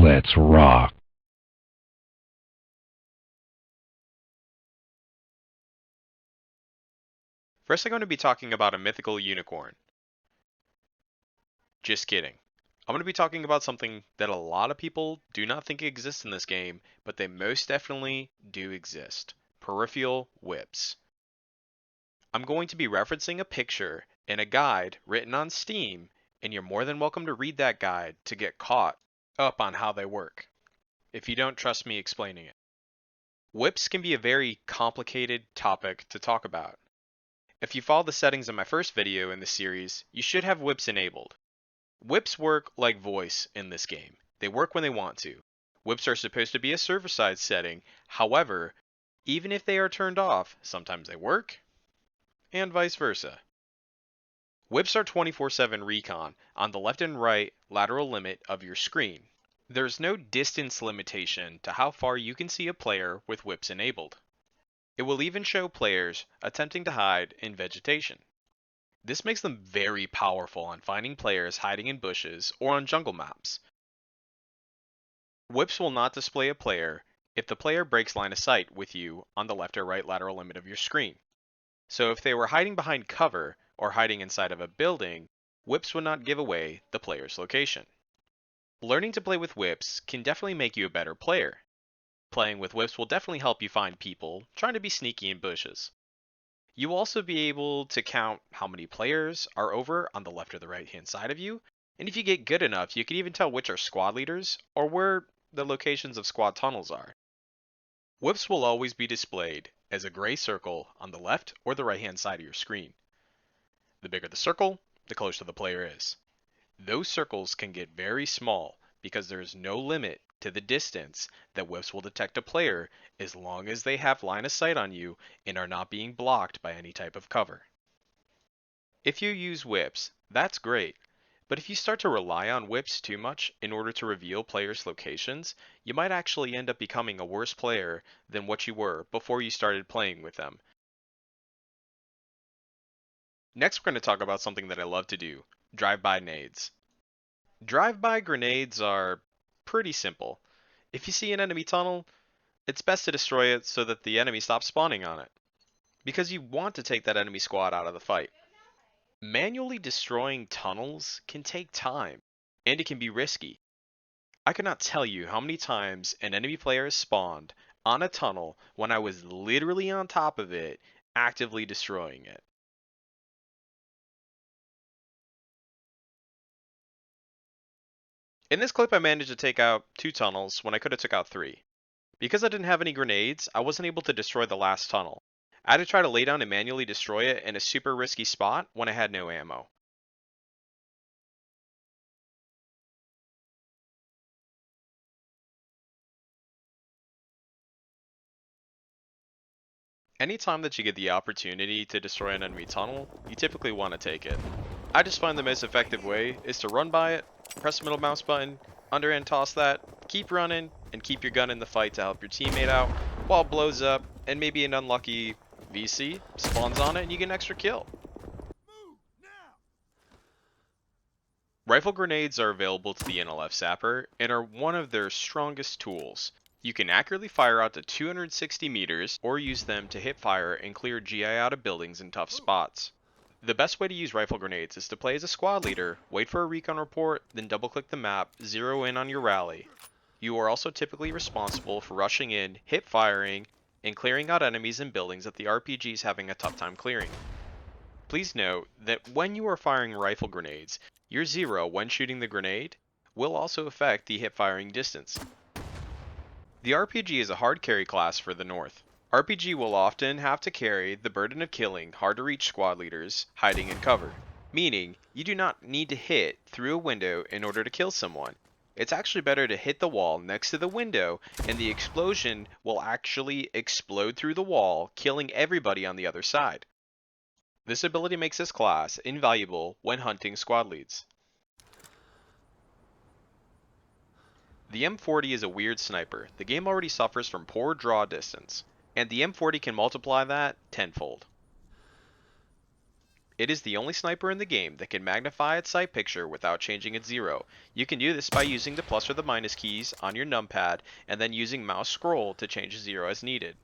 Let's rock. First, I'm going to be talking about a mythical unicorn. Just kidding. I'm going to be talking about something that a lot of people do not think exists in this game, but they most definitely do exist. Peripheral whips. I'm going to be referencing a picture and a guide written on Steam, and you're more than welcome to read that guide to get caught up on how they work, if you don't trust me explaining it. Whips can be a very complicated topic to talk about. If you follow the settings in my first video in this series, you should have whips enabled. Whips work like voice in this game. They work when they want to. Whips are supposed to be a server-side setting. However, even if they are turned off, sometimes they work, and vice versa. Whips are 24/7 recon on the left and right lateral limit of your screen. There's no distance limitation to how far you can see a player with whips enabled. It will even show players attempting to hide in vegetation. This makes them very powerful on finding players hiding in bushes or on jungle maps. Whips will not display a player if the player breaks line of sight with you on the left or right lateral limit of your screen. So if they were hiding behind cover or hiding inside of a building, whips would not give away the player's location. Learning to play with whips can definitely make you a better player. Playing with whips will definitely help you find people trying to be sneaky in bushes. You will also be able to count how many players are over on the left or the right hand side of you, and if you get good enough, you can even tell which are squad leaders or where the locations of squad tunnels are. Whips will always be displayed as a gray circle on the left or the right hand side of your screen. The bigger the circle, the closer the player is. Those circles can get very small because there is no limit to the distance that whips will detect a player as long as they have line of sight on you and are not being blocked by any type of cover. If you use whips, that's great, but if you start to rely on whips too much in order to reveal players' locations, you might actually end up becoming a worse player than what you were before you started playing with them. Next, we're going to talk about something that I love to do, drive-by nades. Drive-by grenades are pretty simple. If you see an enemy tunnel, it's best to destroy it so that the enemy stops spawning on it, because you want to take that enemy squad out of the fight. Manually destroying tunnels can take time, and it can be risky. I cannot tell you how many times an enemy player has spawned on a tunnel when I was literally on top of it, actively destroying it. In this clip, I managed to take out 2 tunnels when I could have took out 3. Because I didn't have any grenades, I wasn't able to destroy the last tunnel. I had to try to lay down and manually destroy it in a super risky spot when I had no ammo. Anytime that you get the opportunity to destroy an enemy tunnel, you typically want to take it. I just find the most effective way is to run by it, press the middle mouse button, underhand toss that, keep running, and keep your gun in the fight to help your teammate out while it blows up and maybe an unlucky VC spawns on it and you get an extra kill. Rifle grenades are available to the NLF Sapper and are one of their strongest tools. You can accurately fire out to 260 meters or use them to hit fire and clear GI out of buildings in tough spots. The best way to use rifle grenades is to play as a squad leader, wait for a recon report, then double click the map, zero in on your rally. You are also typically responsible for rushing in, hip firing, and clearing out enemies and buildings that the RPG is having a tough time clearing. Please note that when you are firing rifle grenades, your zero when shooting the grenade will also affect the hip firing distance. The RPG is a hard carry class for the North. RPG will often have to carry the burden of killing hard to reach squad leaders hiding in cover, meaning you do not need to hit through a window in order to kill someone. It's actually better to hit the wall next to the window and the explosion will actually explode through the wall, killing everybody on the other side. This ability makes this class invaluable when hunting squad leads. The M40 is a weird sniper. The game already suffers from poor draw distance, and the M40 can multiply that tenfold. It is the only sniper in the game that can magnify its sight picture without changing its zero. You can do this by using the plus or the minus keys on your numpad and then using mouse scroll to change zero as needed.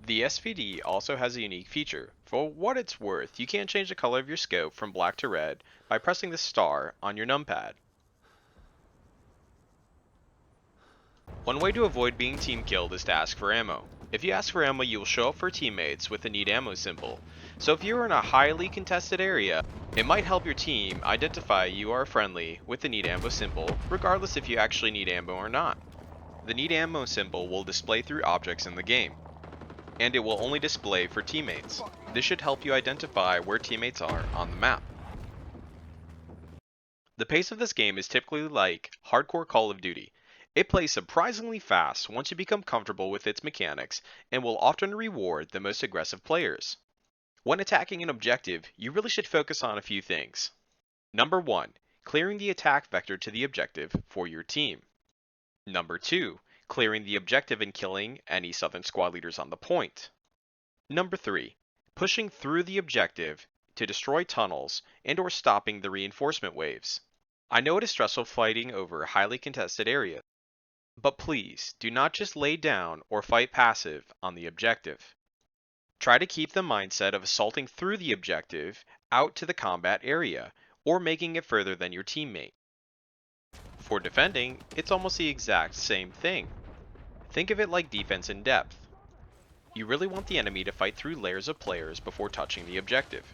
The SVD also has a unique feature. For what it's worth, you can change the color of your scope from black to red by pressing the star on your numpad. One way to avoid being team killed is to ask for ammo. If you ask for ammo, you will show up for teammates with the need ammo symbol. So if you are in a highly contested area, it might help your team identify you are friendly with the need ammo symbol, regardless if you actually need ammo or not. The need ammo symbol will display through objects in the game, and it will only display for teammates. This should help you identify where teammates are on the map. The pace of this game is typically like hardcore Call of Duty. It plays surprisingly fast once you become comfortable with its mechanics and will often reward the most aggressive players. When attacking an objective, you really should focus on a few things. Number 1, clearing the attack vector to the objective for your team. Number 2, clearing the objective and killing any Southern squad leaders on the point. Number 3, pushing through the objective to destroy tunnels and/or stopping the reinforcement waves. I know it is stressful fighting over highly contested areas, but please do not just lay down or fight passive on the objective. Try to keep the mindset of assaulting through the objective out to the combat area, or making it further than your teammate. For defending, it's almost the exact same thing. Think of it like defense in depth. You really want the enemy to fight through layers of players before touching the objective.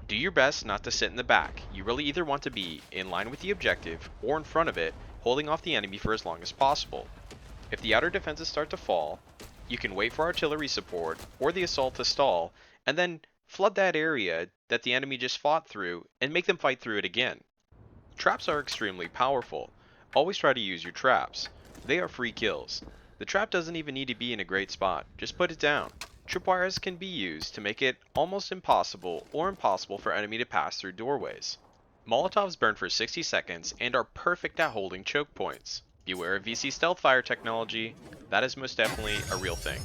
Do your best not to sit in the back. You really either want to be in line with the objective or in front of it, holding off the enemy for as long as possible. If the outer defenses start to fall, you can wait for artillery support or the assault to stall, and then flood that area that the enemy just fought through and make them fight through it again. Traps are extremely powerful. Always try to use your traps. They are free kills. The trap doesn't even need to be in a great spot, just put it down. Tripwires can be used to make it almost impossible or impossible for enemy to pass through doorways. Molotovs burn for 60 seconds and are perfect at holding choke points. Beware of VC stealth fire technology, that is most definitely a real thing.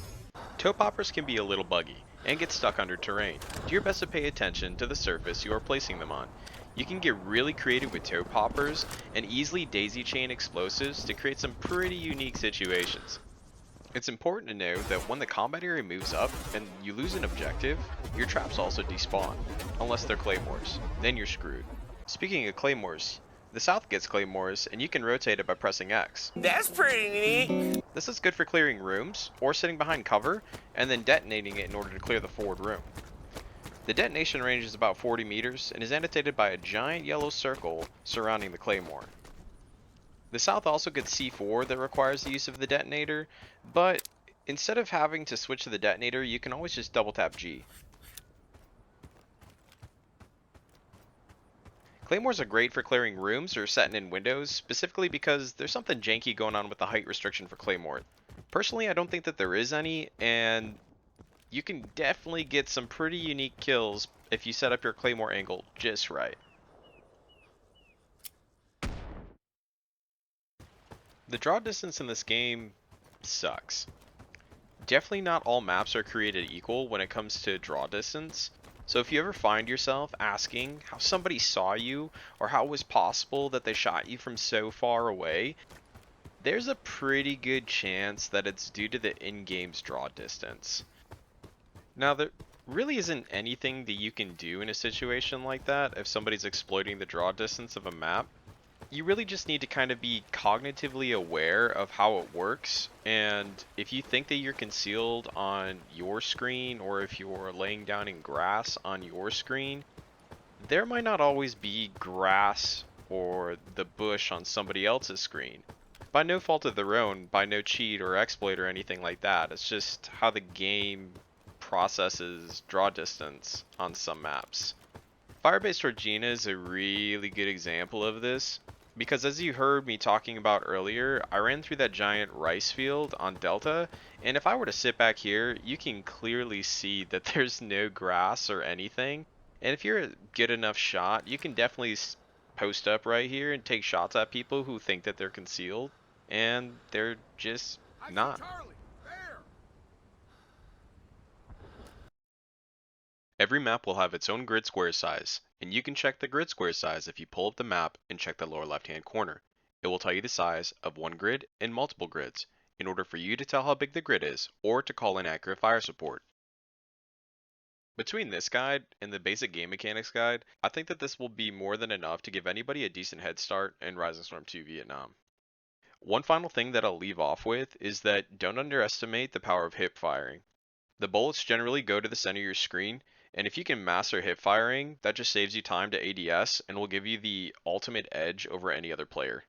Toe poppers can be a little buggy and get stuck under terrain. Do your best to pay attention to the surface you are placing them on. You can get really creative with toe poppers and easily daisy chain explosives to create some pretty unique situations. It's important to know that when the combat area moves up and you lose an objective, your traps also despawn, unless they're Claymores. Then you're screwed. Speaking of Claymores, the south gets Claymores and you can rotate it by pressing X. That's pretty neat. This is good for clearing rooms or sitting behind cover and then detonating it in order to clear the forward room. The detonation range is about 40 meters and is annotated by a giant yellow circle surrounding the Claymore. The south also gets C4 that requires the use of the detonator, but instead of having to switch to the detonator, you can always just double tap G. Claymores are great for clearing rooms or setting in windows, specifically because there's something janky going on with the height restriction for Claymore. Personally, I don't think that there is any, and you can definitely get some pretty unique kills if you set up your Claymore angle just right. The draw distance in this game sucks. Definitely not all maps are created equal when it comes to draw distance. So if you ever find yourself asking how somebody saw you or how it was possible that they shot you from so far away, there's a pretty good chance that it's due to the in-game's draw distance. Now there really isn't anything that you can do in a situation like that if somebody's exploiting the draw distance of a map. You really just need to kind of be cognitively aware of how it works, and if you think that you're concealed on your screen or if you're laying down in grass on your screen, there might not always be grass or the bush on somebody else's screen. By no fault of their own, by no cheat or exploit or anything like that. It's just how the game processes draw distance on some maps. Firebase Regina is a really good example of this, because as you heard me talking about earlier, I ran through that giant rice field on Delta, and if I were to sit back here, you can clearly see that there's no grass or anything, and if you're a good enough shot, you can definitely post up right here and take shots at people who think that they're concealed, and they're just not. Every map will have its own grid square size, and you can check the grid square size if you pull up the map and check the lower left hand corner. It will tell you the size of one grid and multiple grids, in order for you to tell how big the grid is, or to call in accurate fire support. Between this guide and the basic game mechanics guide, I think that this will be more than enough to give anybody a decent head start in Rising Storm 2 Vietnam. One final thing that I'll leave off with is that don't underestimate the power of hip firing. The bullets generally go to the center of your screen, and if you can master hip firing, that just saves you time to ADS and will give you the ultimate edge over any other player.